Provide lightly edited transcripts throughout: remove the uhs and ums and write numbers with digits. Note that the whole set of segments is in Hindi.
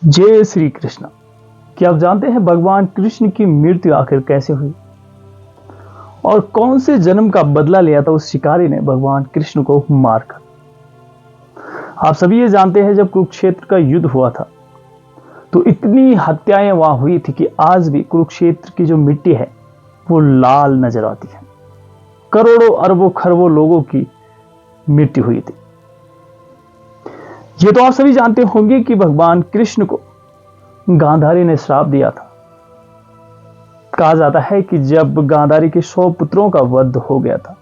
जय श्री कृष्ण। क्या आप जानते हैं भगवान कृष्ण की मृत्यु आखिर कैसे हुई और कौन से जन्म का बदला लिया था उस शिकारी ने भगवान कृष्ण को मारकर? आप सभी ये जानते हैं जब कुरुक्षेत्र का युद्ध हुआ था तो इतनी हत्याएं वहां हुई थी कि आज भी कुरुक्षेत्र की जो मिट्टी है वो लाल नजर आती है। करोड़ों अरबों खरबों लोगों की मृत्यु हुई थी। ये तो आप सभी जानते होंगे कि भगवान कृष्ण को गांधारी ने श्राप दिया था। कहा जाता है कि जब गांधारी के 100 पुत्रों का वध हो गया था,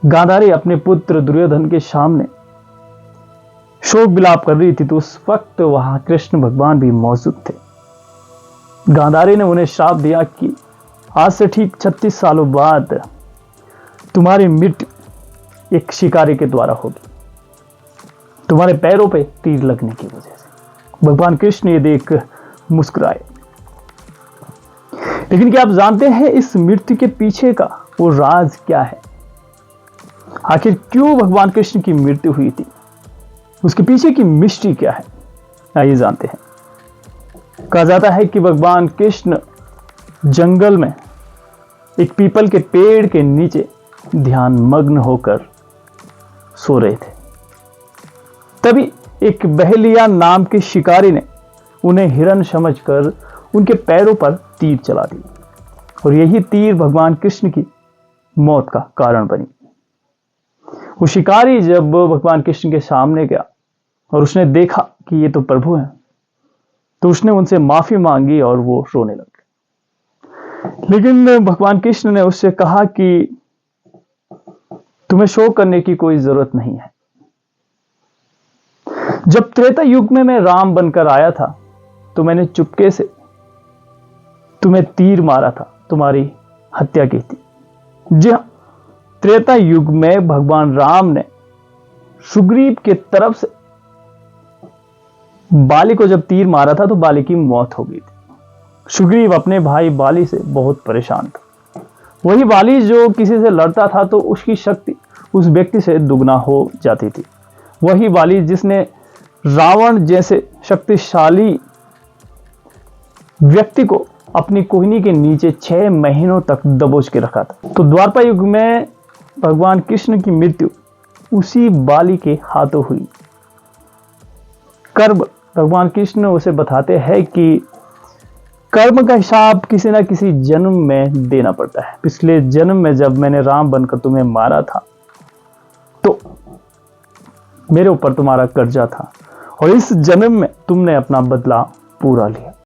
गांधारी अपने पुत्र दुर्योधन के सामने शोक विलाप कर रही थी, तो उस वक्त वहां कृष्ण भगवान भी मौजूद थे। गांधारी ने उन्हें श्राप दिया कि आज से ठीक 36 सालों बाद तुम्हारी मृत्यु एक शिकारी के द्वारा होगी, तुम्हारे पैरों पे तीर लगने की वजह से। भगवान कृष्ण ये देख मुस्कुराए। लेकिन क्या आप जानते हैं इस मृत्यु के पीछे का वो राज क्या है? आखिर क्यों भगवान कृष्ण की मृत्यु हुई थी? उसके पीछे की मिस्ट्री क्या है? आइए जानते हैं। कहा जाता है कि भगवान कृष्ण जंगल में एक पीपल के पेड़ के नीचे ध्यान मग्न होकर सो रहे थे। तभी एक बहेलिया नाम के शिकारी ने उन्हें हिरन समझकर उनके पैरों पर तीर चला दिया और यही तीर भगवान कृष्ण की मौत का कारण बनी। वो शिकारी जब भगवान कृष्ण के सामने गया और उसने देखा कि ये तो प्रभु हैं, तो उसने उनसे माफी मांगी और वो रोने लगे। लेकिन भगवान कृष्ण ने उससे कहा कि तुम्हें शोक करने की कोई जरूरत नहीं है। जब त्रेता युग में मैं राम बनकर आया था तो मैंने चुपके से तुम्हें तीर मारा था, तुम्हारी हत्या की थी। जी हां, त्रेता युग में भगवान राम ने सुग्रीव के तरफ से बाली को जब तीर मारा था तो बाली की मौत हो गई थी। सुग्रीव अपने भाई बाली से बहुत परेशान था। वही बाली जो किसी से लड़ता था तो उसकी शक्ति उस व्यक्ति से दुगना हो जाती थी। वही बाली जिसने रावण जैसे शक्तिशाली व्यक्ति को अपनी कोहनी के नीचे 6 महीनों तक दबोच के रखा था। तो द्वापर युग में भगवान कृष्ण की मृत्यु उसी बाली के हाथों हुई। कर्म भगवान कृष्ण उसे बताते हैं कि कर्म का हिसाब किसी ना किसी जन्म में देना पड़ता है। पिछले जन्म में जब मैंने राम बनकर तुम्हें मारा था तो मेरे ऊपर तुम्हारा कर्जा था और इस जन्म में तुमने अपना बदला पूरा लिया।